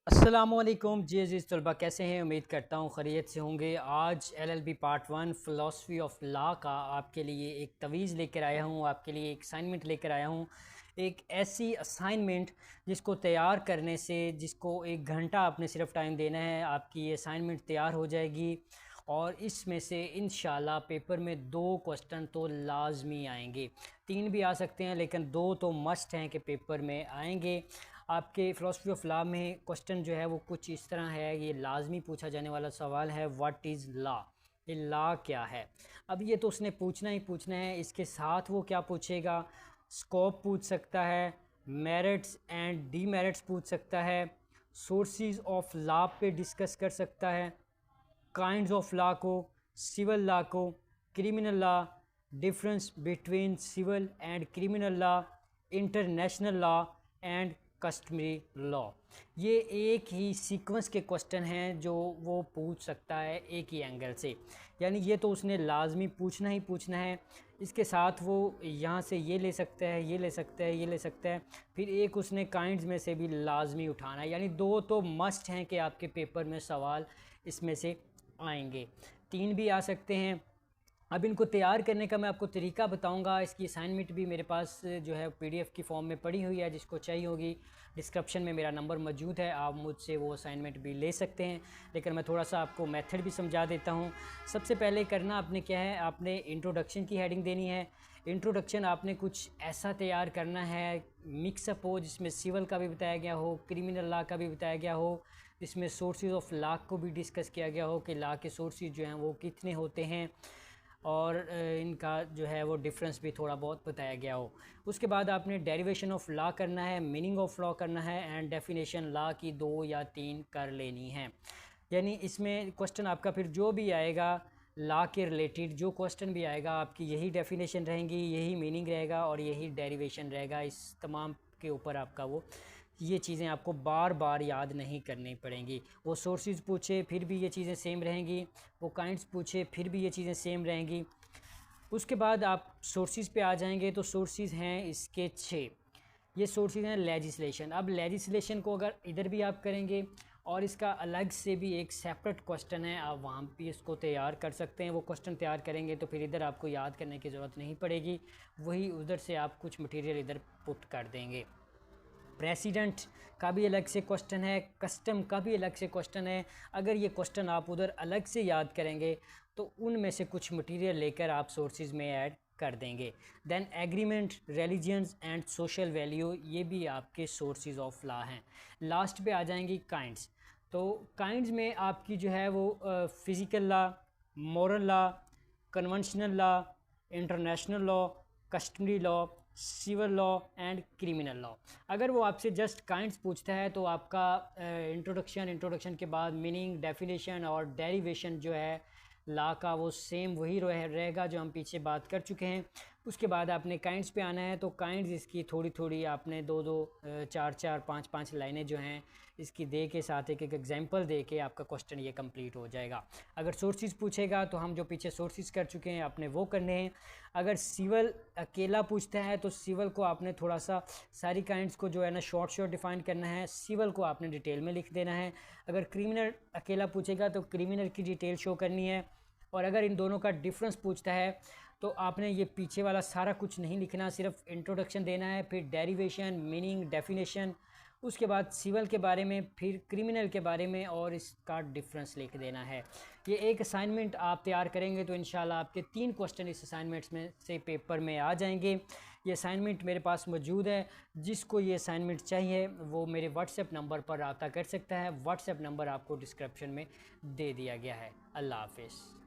अस्सलामुअलैकुम जी अज़ीज़ तलबा, कैसे हैं? उम्मीद करता हूँ खैरियत से होंगे। आज LLB part 1 philosophy of law का आपके लिए एक तवीज़ लेकर आया हूँ, आपके लिए एक असाइनमेंट लेकर आया हूँ। एक ऐसी असाइनमेंट जिसको तैयार करने से, जिसको 1 घंटा आपने सिर्फ टाइम देना है, आपकी ये असाइनमेंट तैयार हो जाएगी। और इसमें से इंशाल्लाह पेपर में 2 क्वेश्चन तो लाजमी आएंगे, 3 भी आ सकते हैं लेकिन 2 तो मस्ट हैं कि पेपर में आएंगे। आपके फ़िलासफ़ी ऑफ लॉ में क्वेश्चन जो है वो कुछ इस तरह है, ये लाजमी पूछा जाने वाला सवाल है, व्हाट इज़ लॉ? ये लॉ क्या है? अब ये तो उसने पूछना ही पूछना है। इसके साथ वो क्या पूछेगा? स्कोप पूछ सकता है, मेरिट्स एंड डीमेरिट्स पूछ सकता है, सोर्सेज ऑफ लॉ पे डिस्कस कर सकता है, काइंड्स ऑफ लॉ को, सिविल लॉ को, criminal law, difference between civil and criminal law, international law and customary law. ये एक ही सीक्वेंस के क्वेश्चन हैं जो वो पूछ सकता है एक ही एंगल से, यानी ये तो उसने लाजमी पूछना ही पूछना है। इसके साथ वो यहाँ से ये ले सकता है, ये ले सकता है, ये ले सकता है, फिर एक उसने काइंड्स में से भी लाजमी उठाना है, यानी 2 तो मस्ट हैं कि आपके पेपर में सवाल इसमें से आएंगे। 3 भी आ सकते हैं। अब इनको तैयार करने का मैं आपको तरीका बताऊंगा। इसकी असाइनमेंट भी मेरे पास जो है PDF की फ़ॉर्म में पड़ी हुई है, जिसको चाहिए होगी डिस्क्रिप्शन में मेरा नंबर मौजूद है, आप मुझसे वो असाइनमेंट भी ले सकते हैं। लेकिन मैं थोड़ा सा आपको मेथड भी समझा देता हूँ। सबसे पहले करना आपने क्या है, आपने इंट्रोडक्शन की हेडिंग देनी है। इंट्रोडक्शन आपने कुछ ऐसा तैयार करना है, मिक्सअप हो, जिसमें सिविल का भी बताया गया हो, क्रिमिनल लॉ का भी बताया गया हो, जिसमें सोर्सेज ऑफ लॉ को भी डिस्कस किया गया हो कि लॉ के सोर्सेज जो हैं वो कितने होते हैं, और इनका जो है वो डिफरेंस भी थोड़ा बहुत बताया गया हो। उसके बाद आपने डेरिवेशन ऑफ लॉ करना है, मीनिंग ऑफ लॉ करना है, एंड डेफिनेशन लॉ की 2 या 3 कर लेनी है। यानी इसमें क्वेश्चन आपका फिर जो भी आएगा लॉ के रिलेटेड, जो क्वेश्चन भी आएगा, आपकी यही डेफिनेशन रहेंगी, यही मीनिंग रहेगा और यही डेरिवेशन रहेगा। इस तमाम के ऊपर आपका वो ये चीज़ें आपको बार बार याद नहीं करनी पड़ेंगी। वो सोर्सेज पूछे फिर भी ये चीज़ें सेम रहेंगी, वो काइंड्स पूछे फिर भी ये चीज़ें सेम रहेंगी। उसके बाद आप सोर्सेज पे आ जाएंगे तो सोर्सेज हैं इसके 6। ये सोर्सेज हैं लेजिस्लेशन। अब लेजिस्लेशन को अगर इधर भी आप करेंगे और इसका अलग से भी एक सेपरेट क्वेश्चन है, आप वहाँ भी इसको तैयार कर सकते हैं। वो क्वेश्चन तैयार करेंगे तो फिर इधर आपको याद करने की ज़रूरत नहीं पड़ेगी, वही उधर से आप कुछ मटेरियल इधर पुट कर देंगे। प्रेसिडेंट का भी अलग से क्वेश्चन है, कस्टम का भी अलग से क्वेश्चन है। अगर ये क्वेश्चन आप उधर अलग से याद करेंगे तो उनमें से कुछ मटेरियल लेकर आप सोर्सेज में ऐड कर देंगे। Then agreement, religions and social value, ये भी आपके सोर्सेज ऑफ लॉ हैं। लास्ट पे आ जाएंगी काइंड्स। तो काइंड्स में आपकी जो है वो physical law, moral law, conventional law, international law, customary law, civil law and criminal law. अगर वो आपसे जस्ट काइंड्स पूछता है तो आपका इंट्रोडक्शन के बाद मीनिंग, डेफिनेशन और डेरिवेशन जो है लॉ का वो सेम वही रहेगा जो हम पीछे बात कर चुके हैं। उसके बाद आपने काइंड्स पे आना है तो काइंड्स इसकी थोड़ी थोड़ी आपने 2-2, 4-4, 5-5 लाइनें जो हैं इसकी दे के साथ एक एक एग्जांपल दे के आपका क्वेश्चन ये कंप्लीट हो जाएगा। अगर सोर्सेज पूछेगा तो हम जो पीछे सोर्सेज कर चुके हैं आपने वो करने हैं। अगर सिविल अकेला पूछता है तो सिविल को आपने थोड़ा सा सारी काइंड्स को जो है ना शॉर्ट डिफ़ाइन करना है, सिविल को आपने डिटेल में लिख देना है। अगर क्रिमिनल अकेला पूछेगा तो क्रिमिनल की डिटेल शो करनी है। और अगर इन दोनों का डिफरेंस पूछता है तो आपने ये पीछे वाला सारा कुछ नहीं लिखना, सिर्फ इंट्रोडक्शन देना है, फिर डेरिवेशन, मीनिंग, डेफिनेशन, उसके बाद सिविल के बारे में, फिर क्रिमिनल के बारे में और इसका डिफरेंस लिख देना है। ये एक असाइनमेंट आप तैयार करेंगे तो इंशाल्लाह आपके 3 क्वेश्चन इस असाइनमेंट्स में से पेपर में आ जाएंगे। ये असाइनमेंट मेरे पास मौजूद है, जिसको ये असाइनमेंट चाहिए वो मेरे व्हाट्सएप नंबर पर रब्ता कर सकता है। व्हाट्सएप नंबर आपको डिस्क्रिप्शन में दे दिया गया है। अल्लाह हाफिज़।